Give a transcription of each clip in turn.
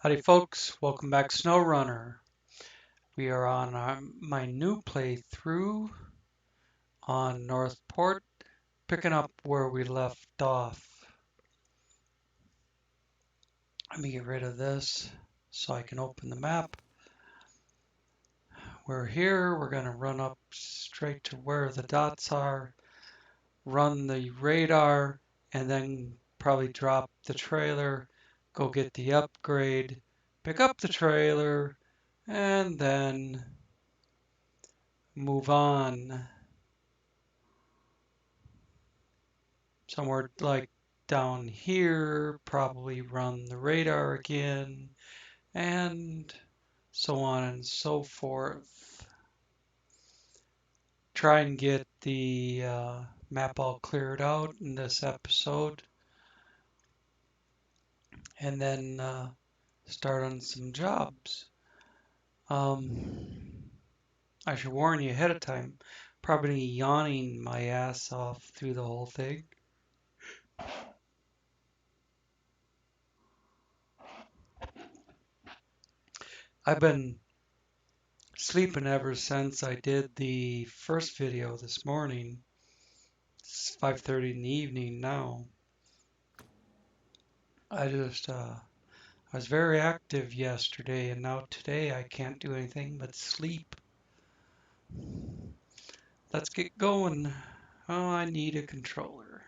Howdy folks, welcome back SnowRunner. We are on my new playthrough on Northport, picking up where we left off. Let me get rid of this so I can open the map. We're here, we're going to run up straight to where the dots are, run the radar, and then probably drop the trailer, go get the upgrade, pick up the trailer, and then move on somewhere like down here, probably run the radar again, and so on and so forth. Try and get the map all cleared out in this episode, and then start on some jobs. I should warn you ahead of time, probably yawning my ass off through the whole thing. I've been sleeping ever since I did the first video this morning. It's 5:30 in the evening now. I was very active yesterday, and now today I can't do anything but sleep. Let's get going. Oh, I need a controller.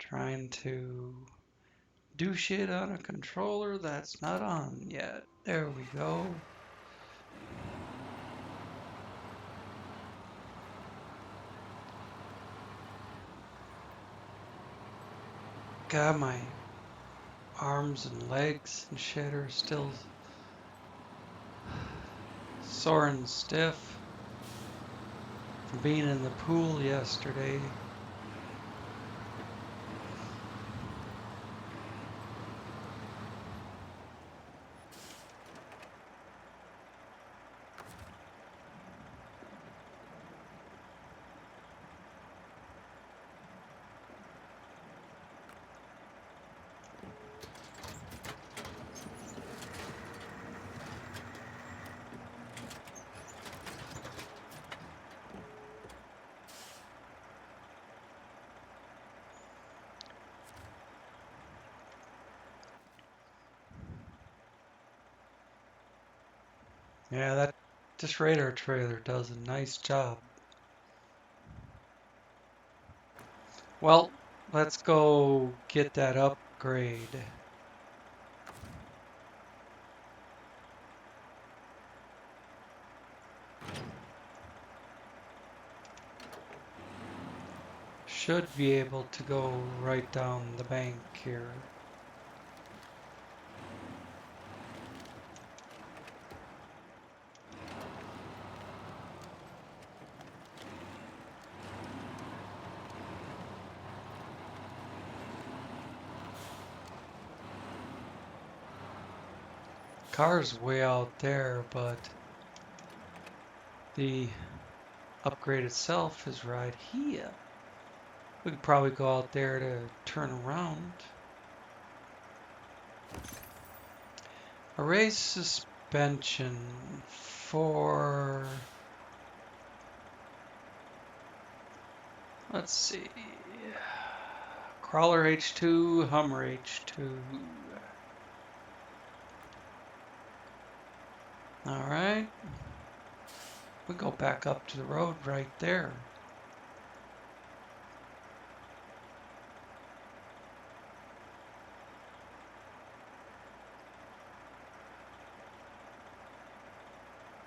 Trying to do shit on a controller that's not on yet. There we go. God, my arms and legs and shit are still sore and stiff from being in the pool yesterday. Yeah, this radar trailer does a nice job. Well, let's go get that upgrade. Should be able to go right down the bank here. Car's way out there, but the upgrade itself is right here. We could probably go out there to turn around. Array suspension for... Let's see. Crawler H2, Hummer H2. Alright. We go back up to the road right there.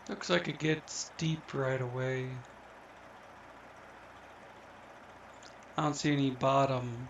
Looks like it gets deep right away. I don't see any bottom.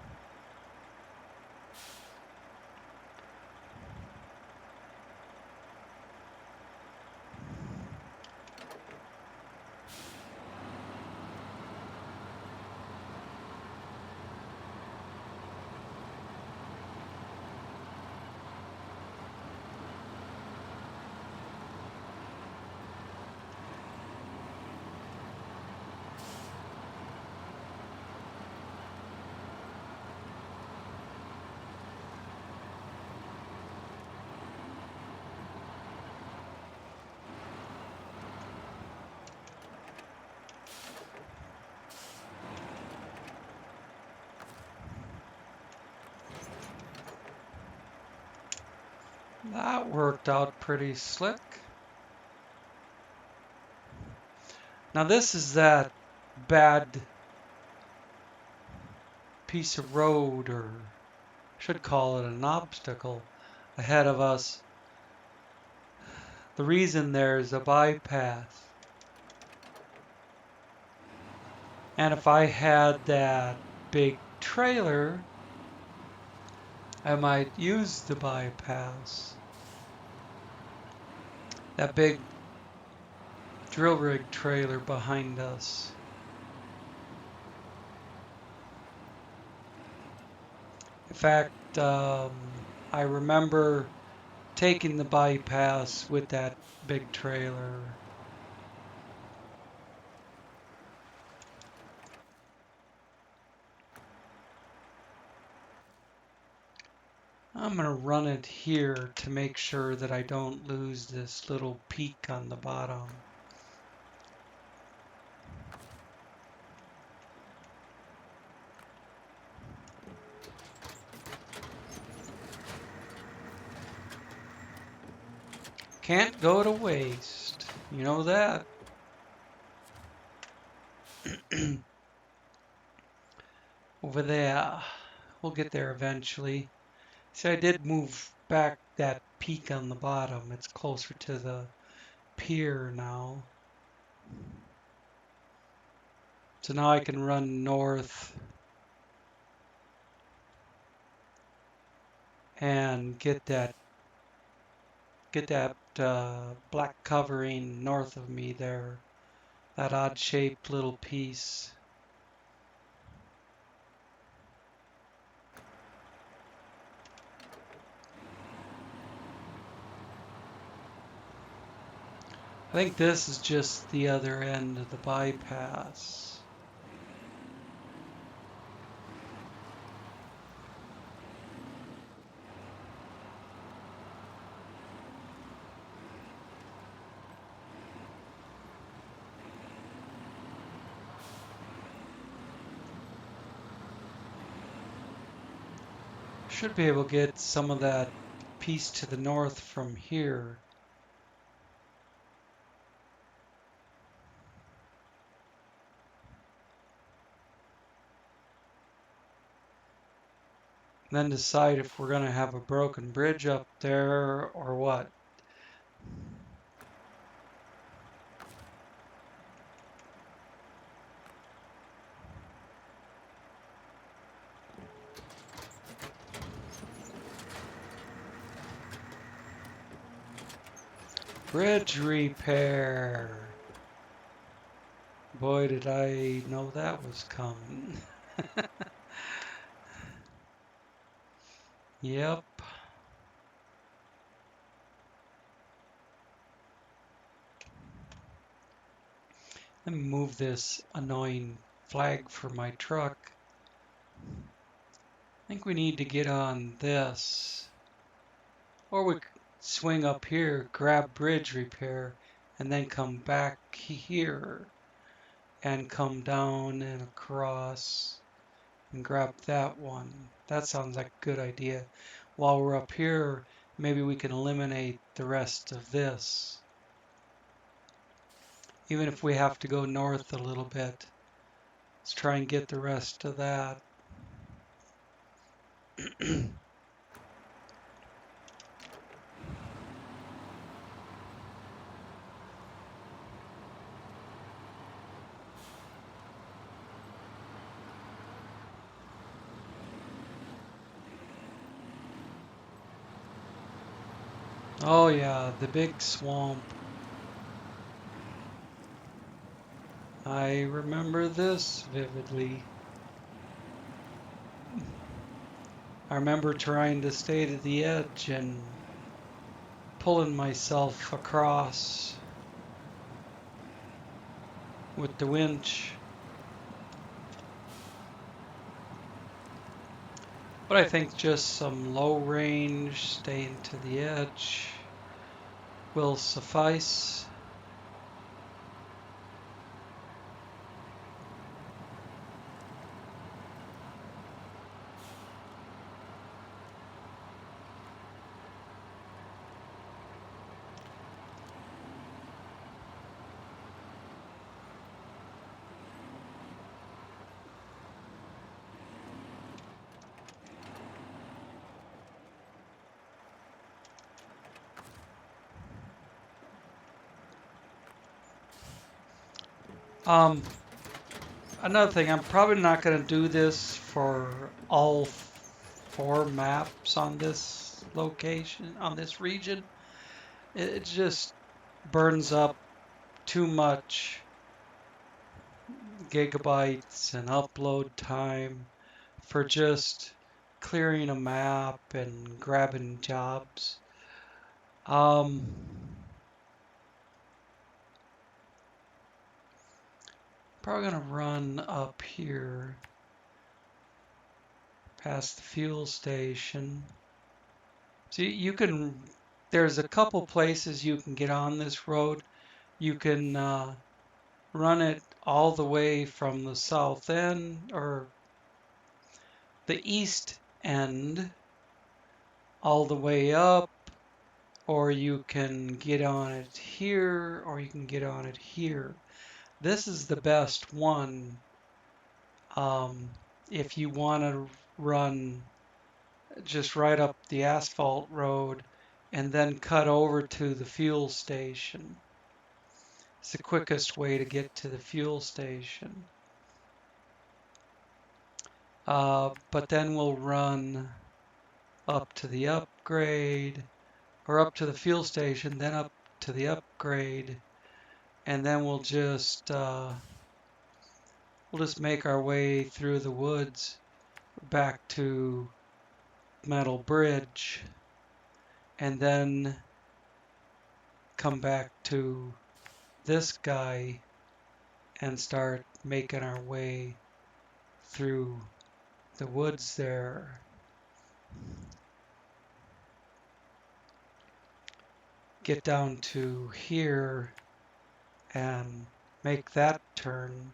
That worked out pretty slick. Now this is that bad piece of road, or should call it an obstacle, ahead of us. The reason there's a bypass. And if I had that big trailer, I might use the bypass. That big drill rig trailer behind us. In fact, I remember taking the bypass with that big trailer. I'm going to run it here to make sure that I don't lose this little peak on the bottom. Can't go to waste. You know that. Over there. We'll get there eventually. See, I did move back that peak on the bottom. It's closer to the pier now. So now I can run north and get that black covering north of me there. That odd shaped little piece. I think this is just the other end of the bypass. Should be able to get some of that piece to the north from here. Then decide if we're going to have a broken bridge up there or what. Bridge repair. Boy, did I know that was coming. Yep. Let me move this annoying flag for my truck. I think we need to get on this. Or we could swing up here, grab bridge repair, and then come back here and come down and across and grab that one. That sounds like a good idea. While we're up here, maybe we can eliminate the rest of this. Even if we have to go north a little bit. Let's try and get the rest of that. Oh yeah, the big swamp. I remember this vividly. I remember trying to stay to the edge and pulling myself across with the winch. But I think just some low range, staying to the edge will suffice. Another thing, I'm probably not going to do this for all four maps on this location, on this region. It just burns up too much gigabytes and upload time for just clearing a map and grabbing jobs. Um, Probably gonna run up here past the fuel station. So there's a couple places you can get on this road. You can run it all the way from the south end or the east end all the way up, or you can get on it here, or you can get on it here. This is the best one um, if you want to run just right up the asphalt road and then cut over to the fuel station. It's the quickest way to get to the fuel station. But then we'll run up to the upgrade, or up to the fuel station, then up to the upgrade, and then we'll just make our way through the woods back to Metal Bridge, and then come back to this guy and start making our way through the woods there. Get down to here and make that turn.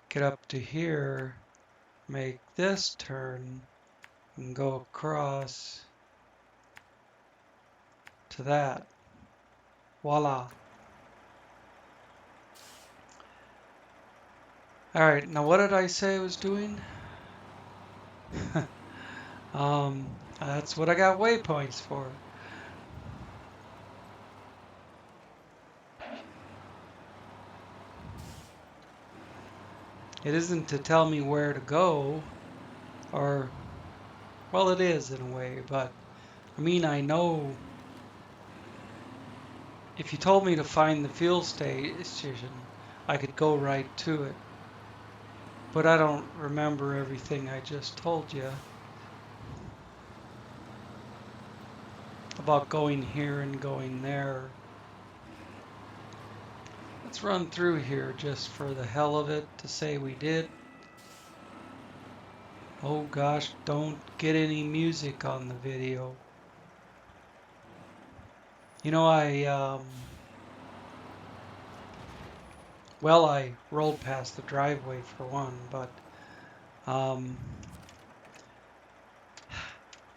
Get up to here, make this turn, and go across to that. Voila. All right, now what did I say I was doing? That's what I got waypoints for. It isn't to tell me where to go, or, well, it is in a way, but I mean, I know if you told me to find the fuel station, I could go right to it. But I don't remember everything I just told you about going here and going there. Let's run through here just for the hell of it to say we did. Oh gosh, don't get any music on the video. You know, well, I rolled past the driveway for one, but um,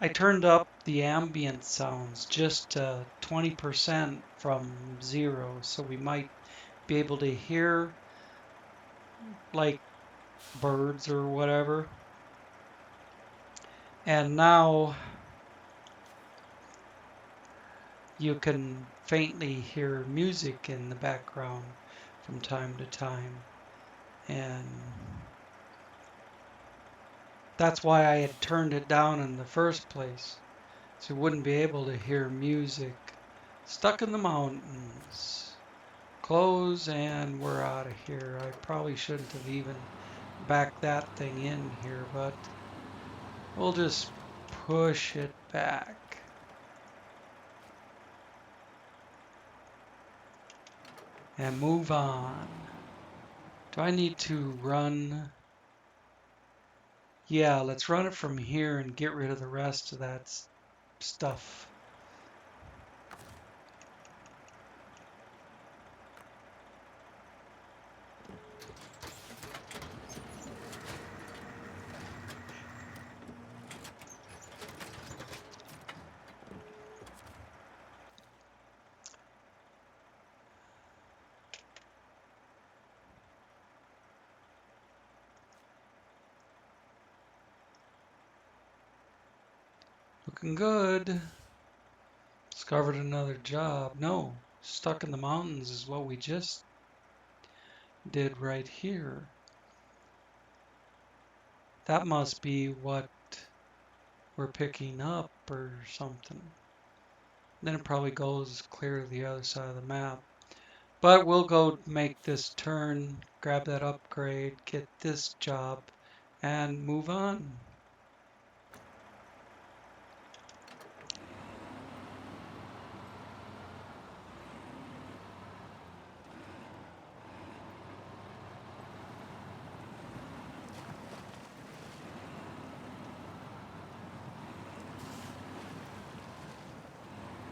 I turned up the ambient sounds just 20% from 0, so we might be able to hear like birds or whatever. And now you can faintly hear music in the background from time to time. And that's why I had turned it down in the first place, so you wouldn't be able to hear music. Stuck in the mountains. Close, and we're out of here. I probably shouldn't have even backed that thing in here, but we'll just push it back. And move on. Do I need to run? Yeah, let's run it from here and get rid of the rest of that stuff. Looking good. Let's Discovered another job. No, stuck in the mountains is what we just did right here. That must be what we're picking up or something. Then it probably goes clear to the other side of the map. But we'll go make this turn, grab that upgrade, get this job, and move on.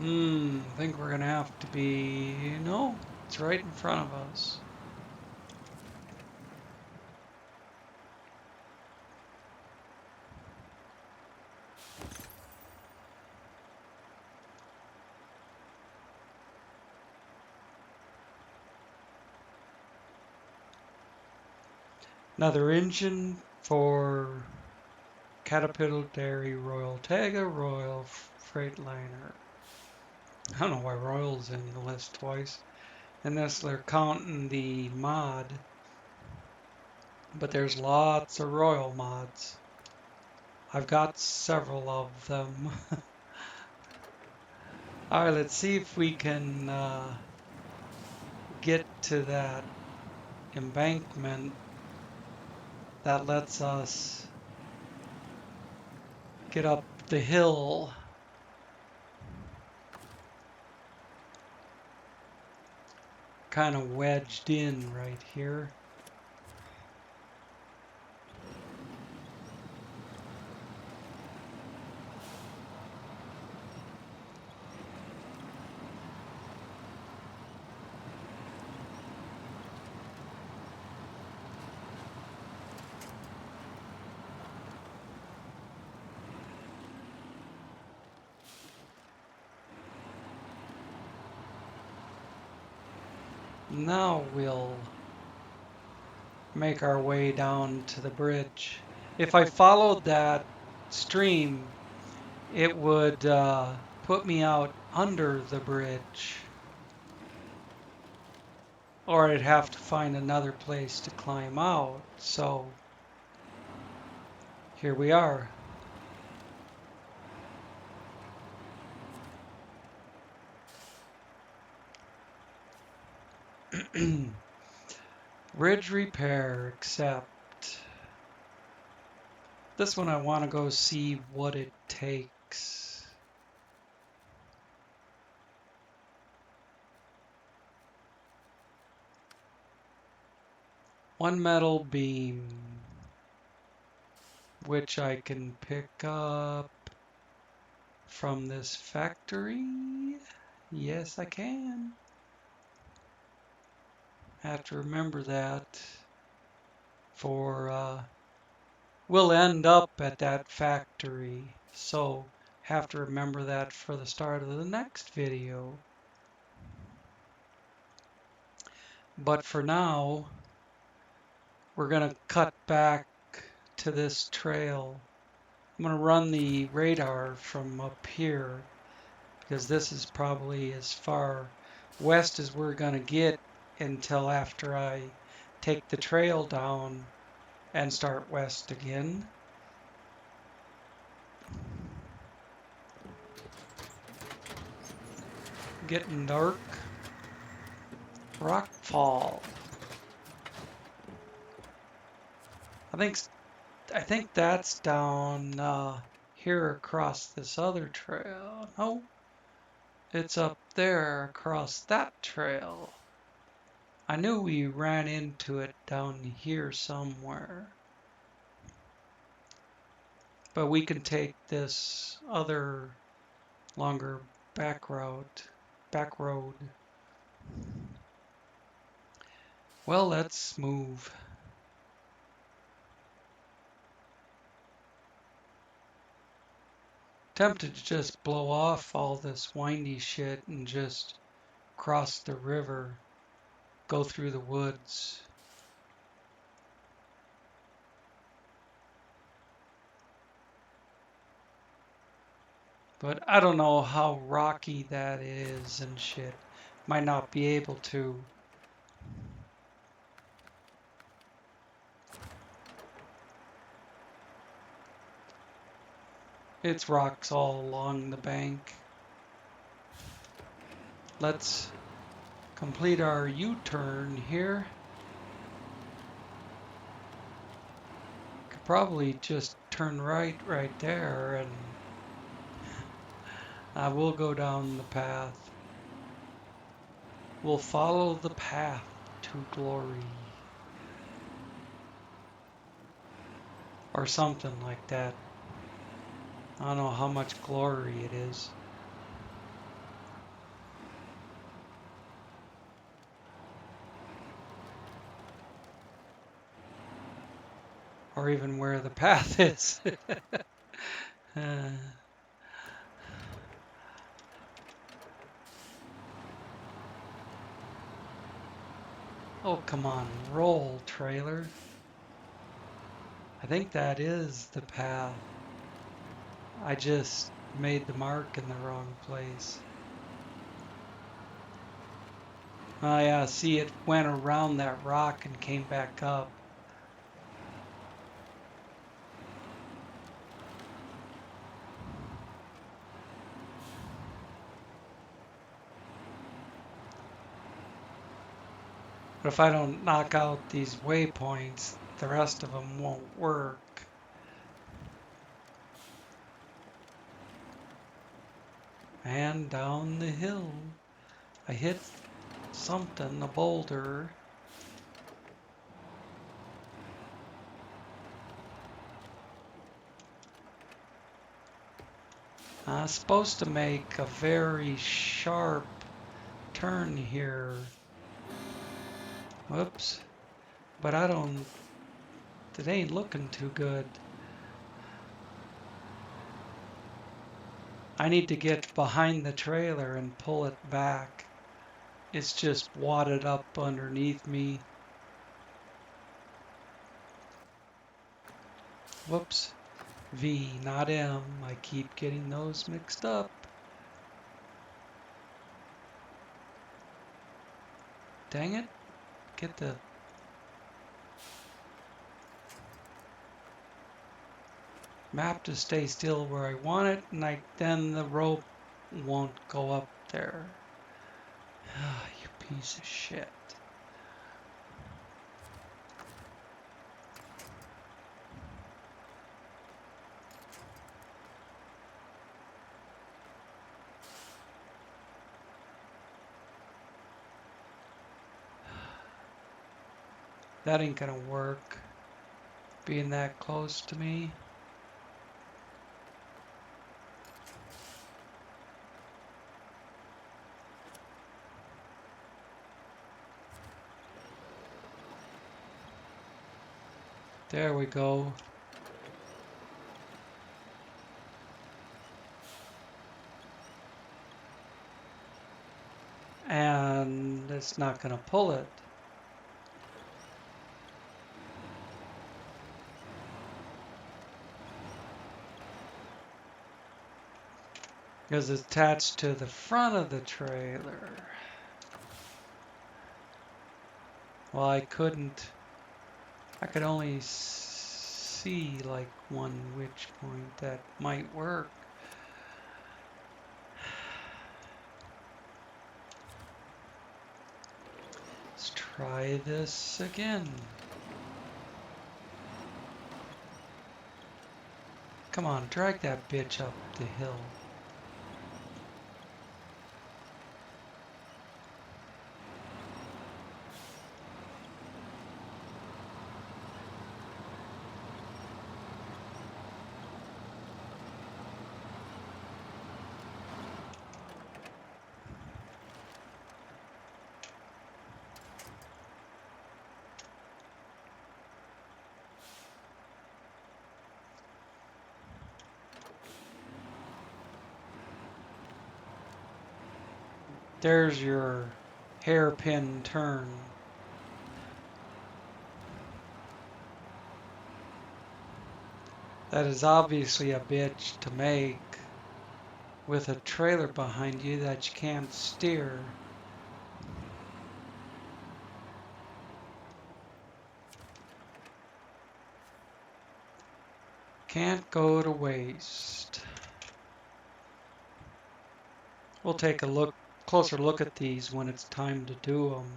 I think we're gonna have to be... No, it's right in front of us. Another engine for Caterpillar Dairy Royal Tega Royal Freightliner. I don't know why Royal's in the list twice, unless they're counting the mod. But there's lots of Royal mods. I've got several of them. All right, let's see if we can get to that embankment that lets us get up the hill. Kind of wedged in right here. Now we'll make our way down to the bridge. If I followed that stream, it would put me out under the bridge. Or I'd have to find another place to climb out. So here we are. Bridge repair, except this one I want to go see what it takes. One metal beam, which I can pick up from this factory. Yes, I can. Have to remember that for we'll end up at that factory, so have to remember that for the start of the next video. But for now, we're gonna cut back to this trail. I'm gonna run the radar from up here because this is probably as far west as we're gonna get until after I take the trail down and start west again. Getting dark. Rockfall. I think that's down here across this other trail. No, it's up there across that trail. I knew we ran into it down here somewhere. But we can take this other longer back road. Well, let's move. Tempted to just blow off all this windy shit and just cross the river, go through the woods. But I don't know how rocky that is and shit. Might not be able to. It's rocks all along the bank. Let's complete our U-turn here. Could probably just turn right there, and I will go down the path. We'll follow the path to glory. Or something like that. I don't know how much glory it is. Or even where the path is. Oh, come on, roll, trailer. I think that is the path. I just made the mark in the wrong place. Oh yeah, see, it went around that rock and came back up. But if I don't knock out these waypoints, the rest of them won't work. And down the hill, I hit something, a boulder. I'm supposed to make a very sharp turn here. Whoops. But it ain't looking too good. I need to get behind the trailer and pull it back. It's just wadded up underneath me. Whoops. V, not M. I keep getting those mixed up. Dang it. Get the map to stay still where I want it, and then the rope won't go up there. You piece of shit. That ain't gonna work, being that close to me. There we go. And it's not gonna pull it. Because it's attached to the front of the trailer. Well, I could only see like one which point that might work. Let's try this again. Come on, drag that bitch up the hill. There's your hairpin turn. That is obviously a bitch to make. with a trailer behind you that you can't steer. Can't go to waste. We'll take a closer look at these when it's time to do them.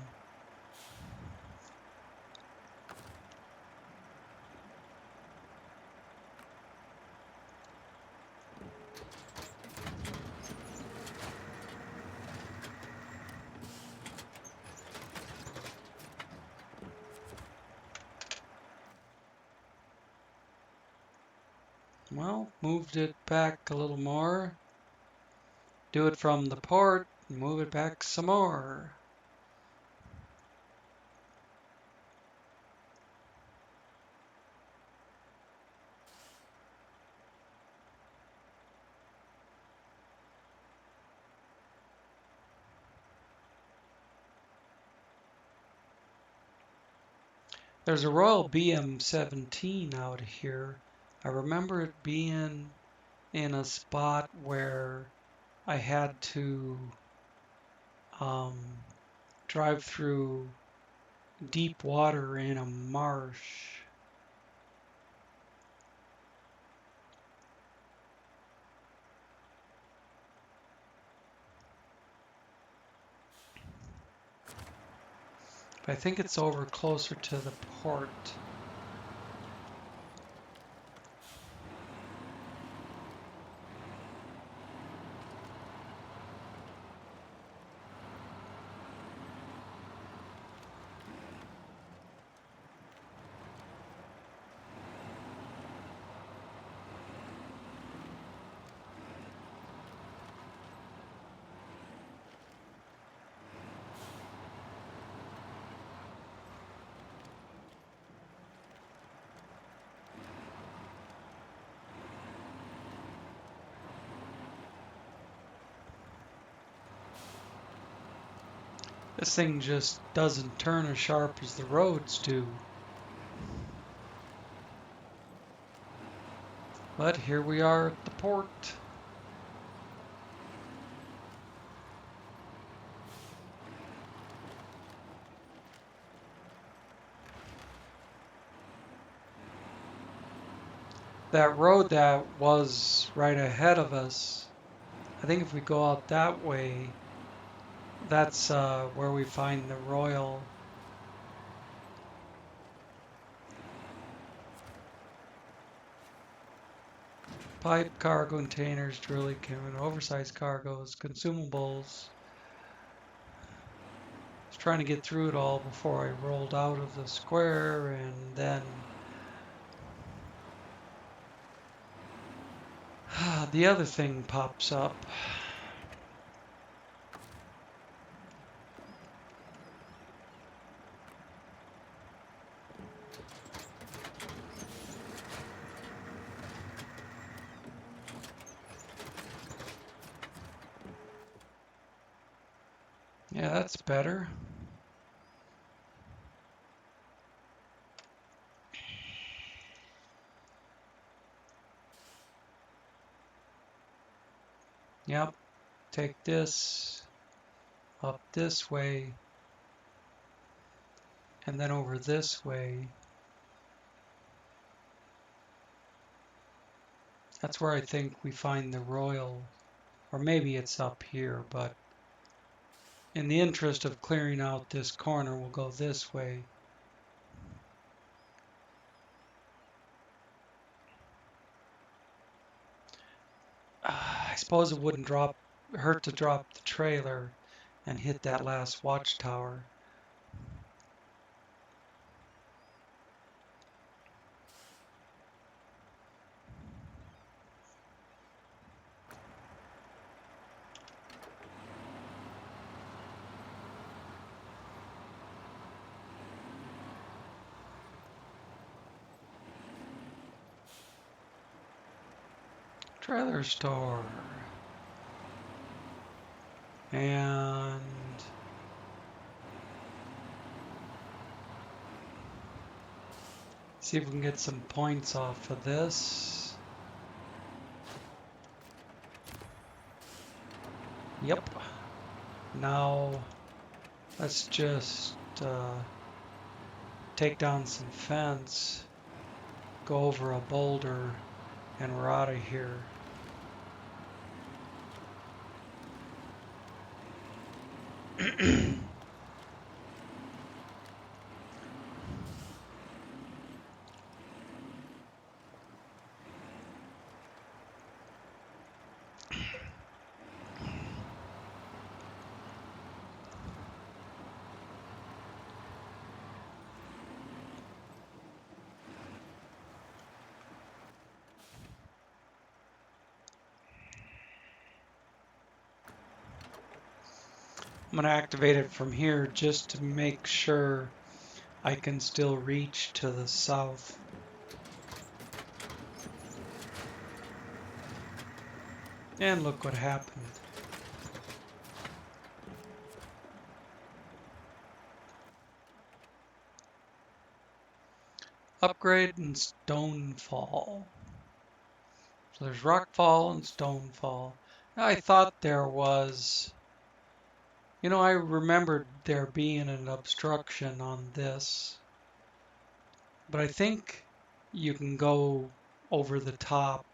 Well, moved it back a little more. Do it from the port, move it back some more. There's a Royal BM-17 out here. I remember it being in a spot where I had to um, drive through deep water in a marsh. But I think it's over closer to the port. This thing just doesn't turn as sharp as the roads do. But here we are at the port. That road that was right ahead of us, I think if we go out that way, that's where we find the Royal. Pipe, cargo containers, drilling equipment, oversized cargoes, consumables. I was trying to get through it all before I rolled out of the square, and then the other thing pops up. Yeah, that's better. Yep, take this up this way, and then over this way. That's where I think we find the Royal, or maybe it's up here, but in the interest of clearing out this corner, we'll go this way. I suppose it wouldn't hurt to drop the trailer and hit that last watchtower. Trailer store. And see if we can get some points off of this. Yep. Now let's just take down some fence, go over a boulder, and we're out of here. I'm going to activate it from here just to make sure I can still reach to the south. And look what happened. Upgrade and stonefall. So there's rockfall and stonefall. I thought there was, I remembered there being an obstruction on this, but I think you can go over the top,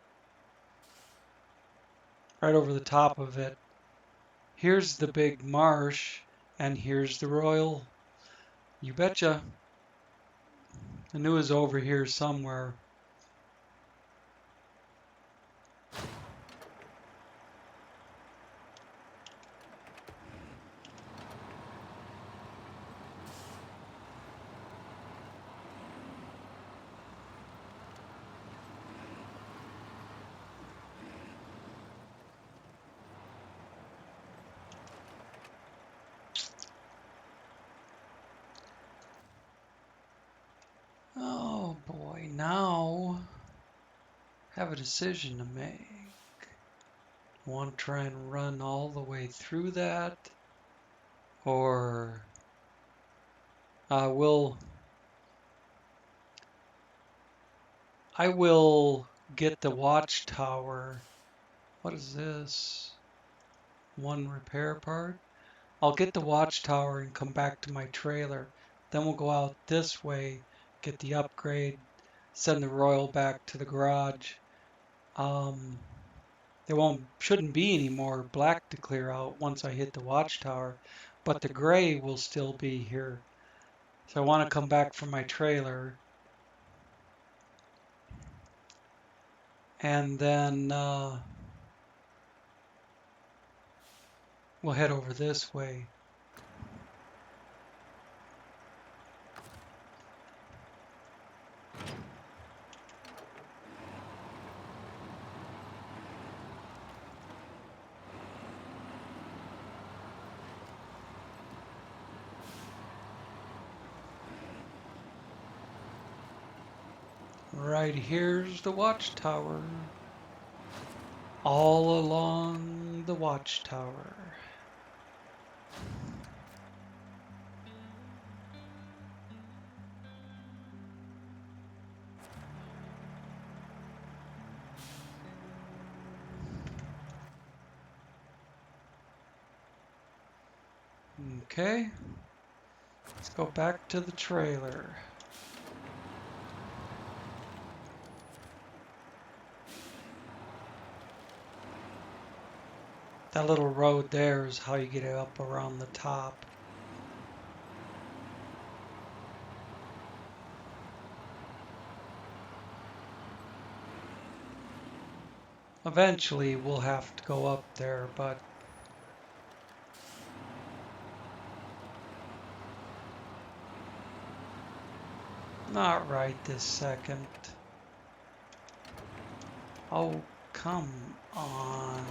right over the top of it. Here's the big marsh, and here's the royal. You betcha. I knew it was over here somewhere. Oh boy, now I have a decision to make. Want to try and run all the way through that, or I will get the watchtower. What is this? One repair part? I'll get the watchtower and come back to my trailer. Then we'll go out this way, get the upgrade, send the Royal back to the garage. There shouldn't be any more black to clear out once I hit the watchtower, but the gray will still be here. So I want to come back from my trailer, and then we'll head over this way. Right here's the watchtower. All along the watchtower. Okay, let's go back to the trailer. That little road there is how you get it up around the top. Eventually we'll have to go up there, but not right this second. Oh, come on.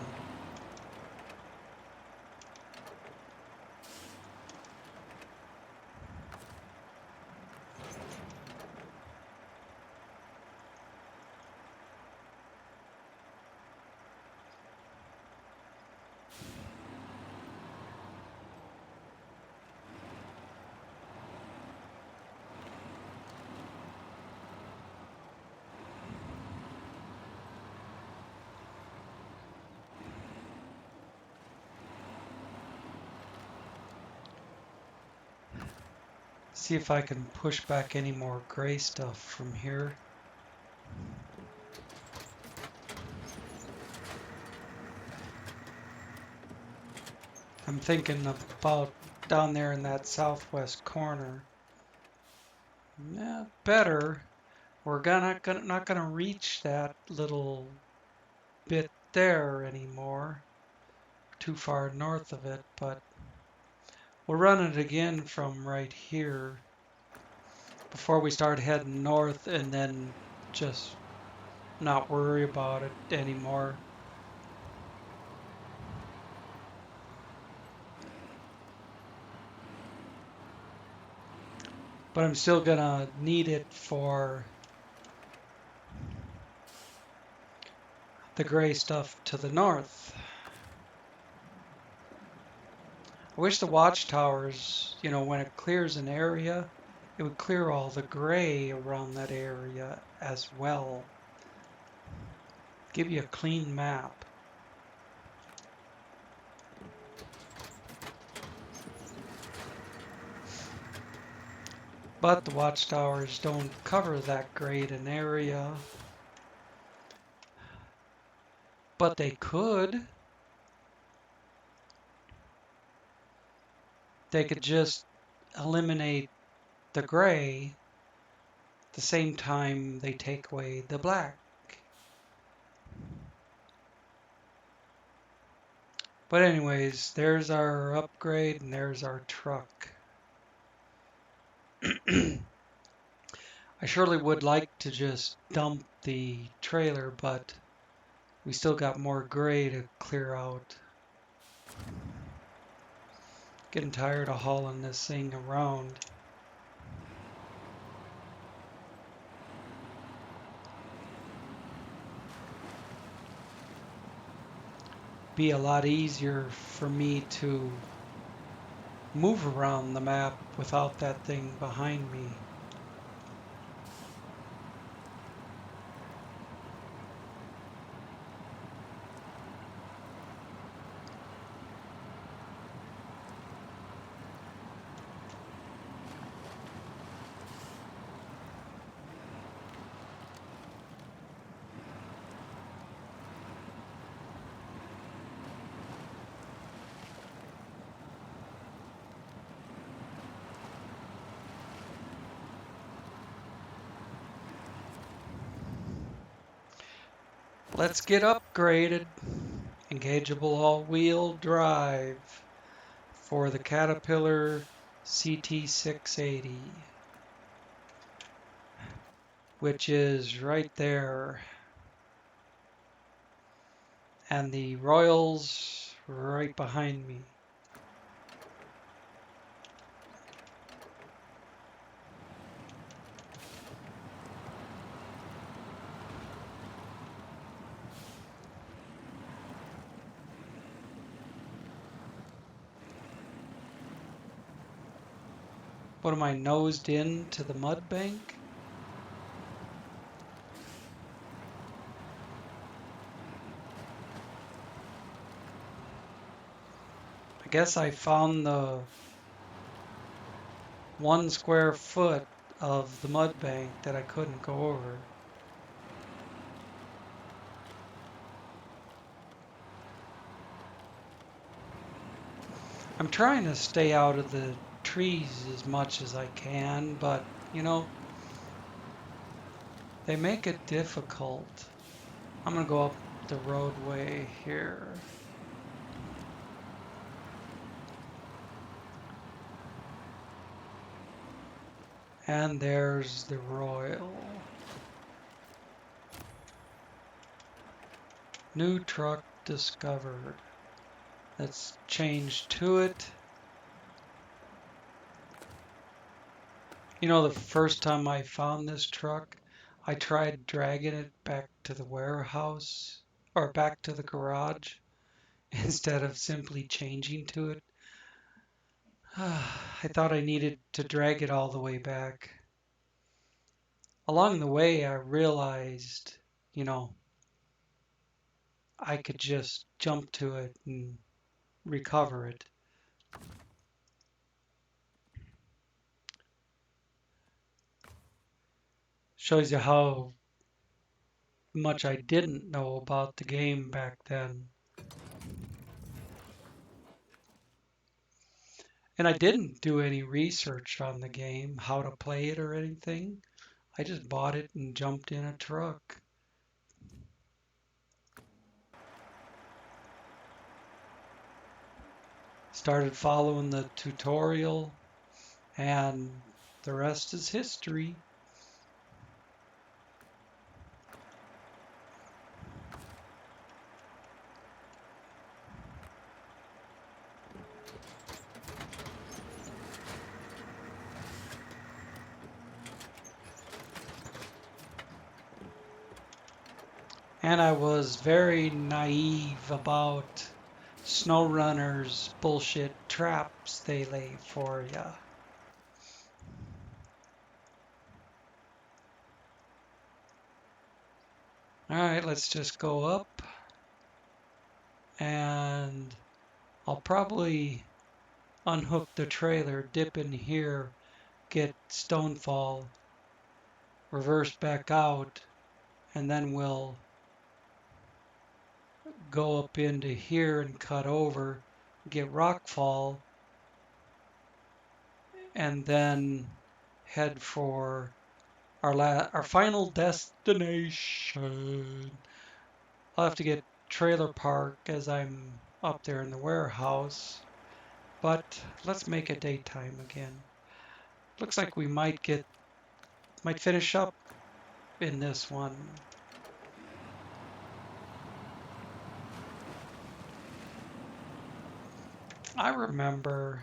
See if I can push back any more gray stuff from here. I'm thinking about down there in that southwest corner. Yeah, better. We're not gonna reach that little bit there anymore. Too far north of it, but we'll run it again from right here before we start heading north and then just not worry about it anymore. But I'm still gonna need it for the gray stuff to the north. I wish the watchtowers, when it clears an area, it would clear all the gray around that area as well. Give you a clean map. But the watchtowers don't cover that great an area. But they could. They could just eliminate the gray the same time they take away the black. But anyways, there's our upgrade and there's our truck. I surely would like to just dump the trailer, but we still got more gray to clear out. Getting tired of hauling this thing around. Be a lot easier for me to move around the map without that thing behind me. Let's get upgraded. Engageable all-wheel drive for the Caterpillar CT680, which is right there. And the Royals right behind me. What am I, nosed into the mud bank? I guess I found the 1 square foot of the mud bank that I couldn't go over. I'm trying to stay out of the trees as much as I can, but they make it difficult. I'm gonna go up the roadway here. And there's the Royal. New truck discovered. Let's change to it. The first time I found this truck, I tried dragging it back to the warehouse or back to the garage instead of simply changing to it. I thought I needed to drag it all the way back. Along the way, I realized, I could just jump to it and recover it. Shows you how much I didn't know about the game back then. And I didn't do any research on the game, how to play it or anything. I just bought it and jumped in a truck. Started following the tutorial, and the rest is history. And I was very naive about SnowRunner's bullshit traps they lay for ya. All right, let's just go up, and I'll probably unhook the trailer, dip in here, get Stonefall, reverse back out, and then we'll go up into here and cut over, get Rockfall, and then head for our final destination. I'll have to get trailer park as I'm up there in the warehouse, but let's make it daytime again. Looks like we might finish up in this one. I remember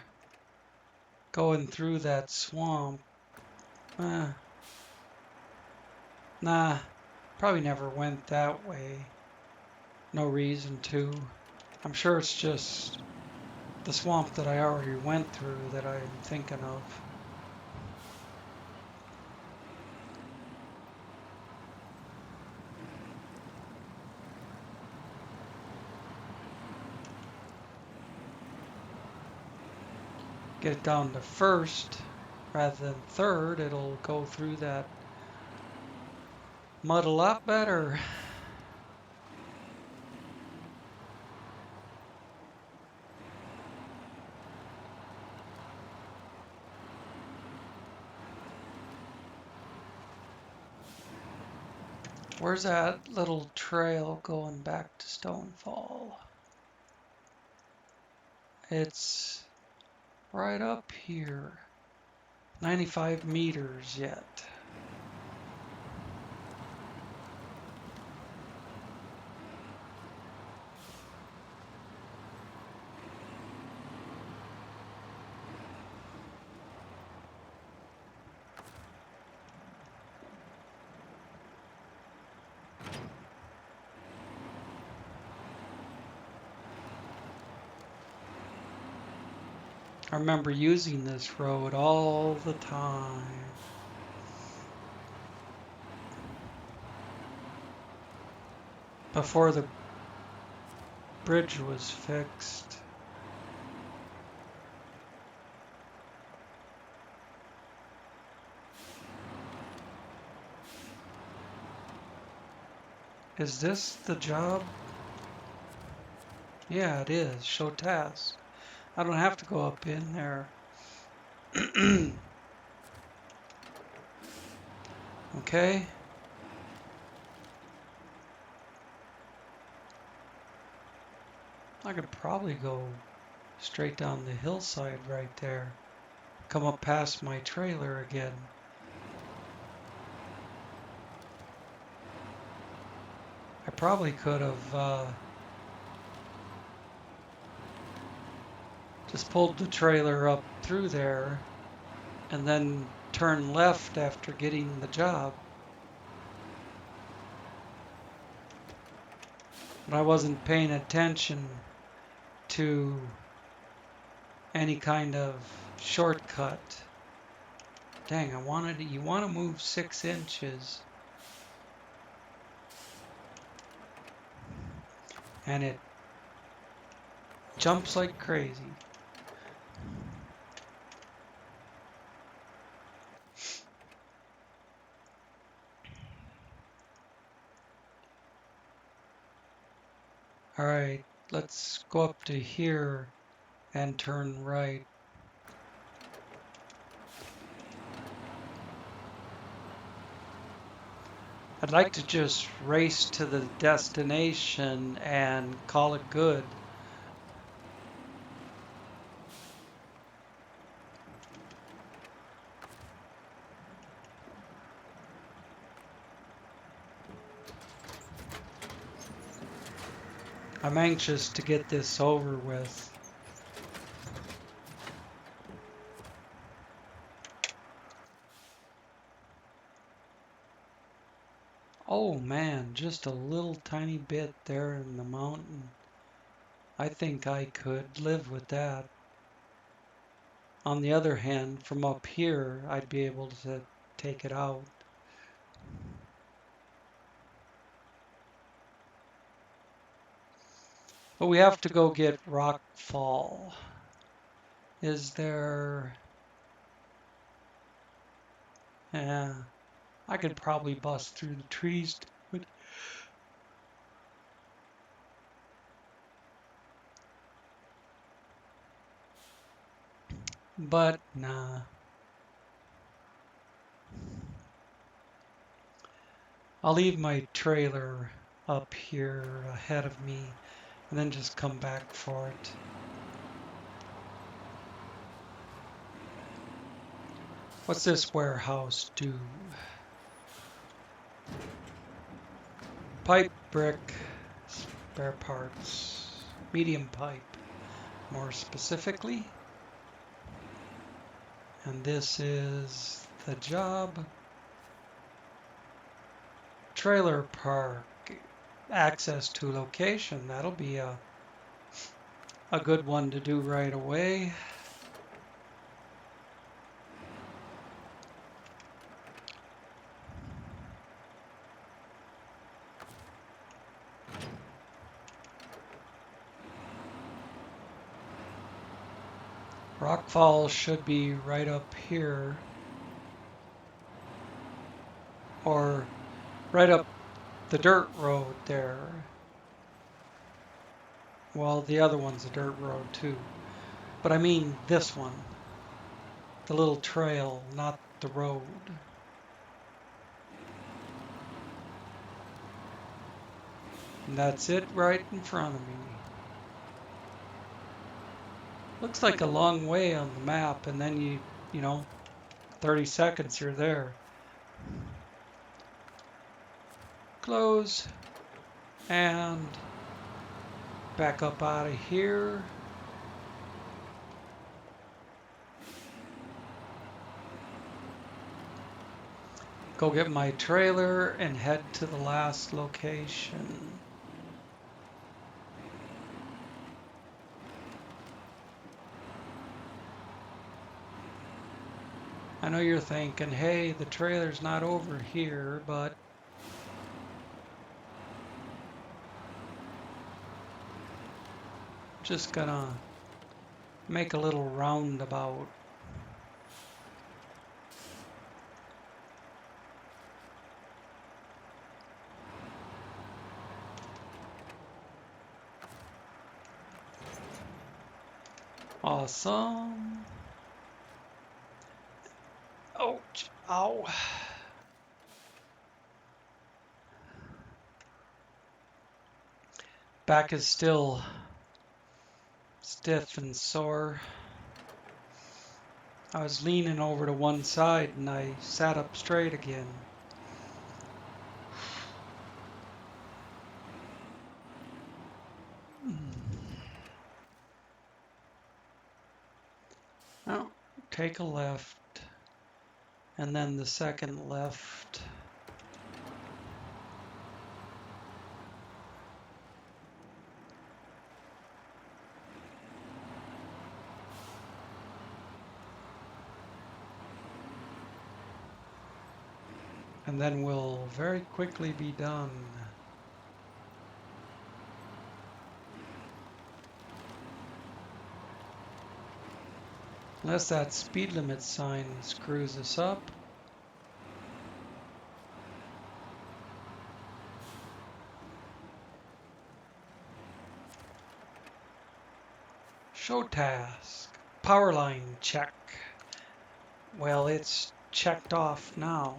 going through that swamp. Nah, probably never went that way. No reason to. I'm sure it's just the swamp that I already went through that I'm thinking of. Get it down to first rather than third, it'll go through that mud a lot better. Where's that little trail going back to Stonefall? It's right up here. 95 meters yet. I remember using this road all the time. Before the bridge was fixed. Is this the job? Yeah, it is. Show task. I don't have to go up in there. Okay. I could probably go straight down the hillside right there. Come up past my trailer again. I probably could have just pulled the trailer up through there and then turn left after getting the job. But I wasn't paying attention to any kind of shortcut. Dang, you want to move 6 inches. And it jumps like crazy. All right, let's go up to here and turn right. I'd like to just race to the destination and call it good. I'm anxious to get this over with. Oh man, just a little tiny bit there in the mountain. I think I could live with that. On the other hand, from up here, I'd be able to take it out. But we have to go get Rockfall. Is there... Yeah, I could probably bust through the trees to it. But nah. I'll leave my trailer up here ahead of me and then just come back for it. What's this warehouse do? Pipe, brick, spare parts, medium pipe, more specifically. And this is the job. Trailer park, access to location. That'll be a good one to do right away. Rockfall should be right up here, or right up the dirt road there. Well, the other one's a dirt road too, but I mean this one, the little trail, not the road. And that's it right in front of me. Looks like a long way on the map, and then you know, 30 seconds you're there. Close and back up out of here. Go get my trailer and head to the last location. I know you're thinking, hey, the trailer's not over here, but just gonna make a little roundabout. Awesome. Ouch. Ow. Back is still stiff and sore. I was leaning over to one side and I sat up straight again. Now, take a left and then the second left. And then we'll very quickly be done. Unless that speed limit sign screws us up. Show task. Power line check. Well, it's checked off now.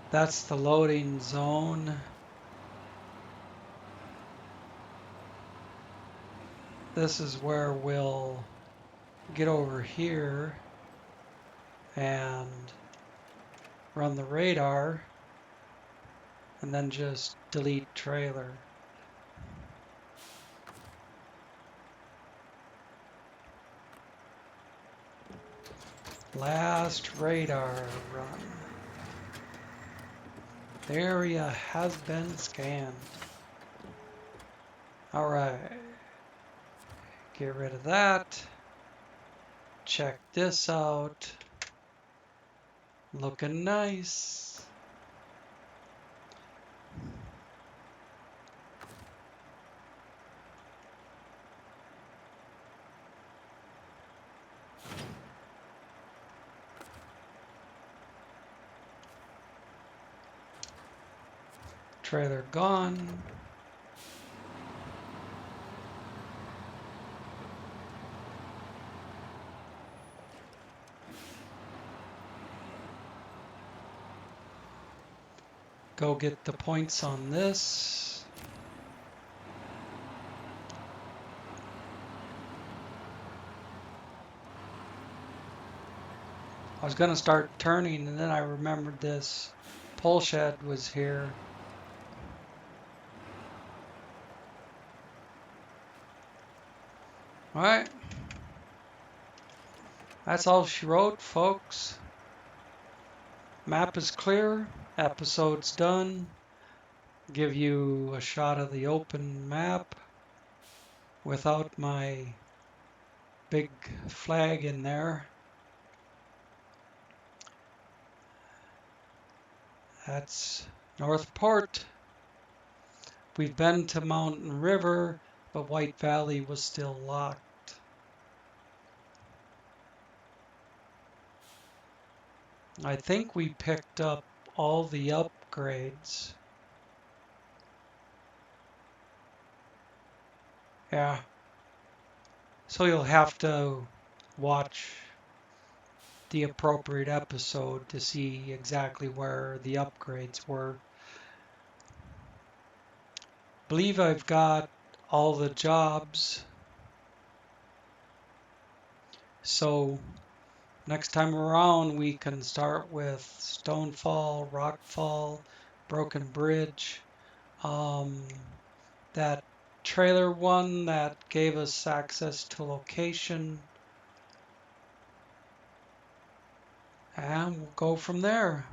That's the loading zone. This is where we'll get over here and run the radar and then just delete trailer. Last radar run. The area has been scanned. All right. Get rid of that. Check this out. Looking nice. Trailer gone. Go get the points on this. I was gonna start turning and then I remembered this pole shed was here. All right. That's all she wrote, folks. Map is clear. Episode's done. Give you a shot of the open map without my big flag in there. That's Northport. We've been to Mountain River, but White Valley was still locked. I think we picked up all the upgrades. Yeah. So you'll have to watch the appropriate episode to see exactly where the upgrades were. Believe I've got all the jobs. So next time around we can start with Stonefall, Rockfall, Broken Bridge, that trailer one that gave us access to location. And we'll go from there.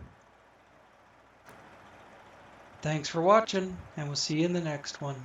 Thanks for watching, and we'll see you in the next one.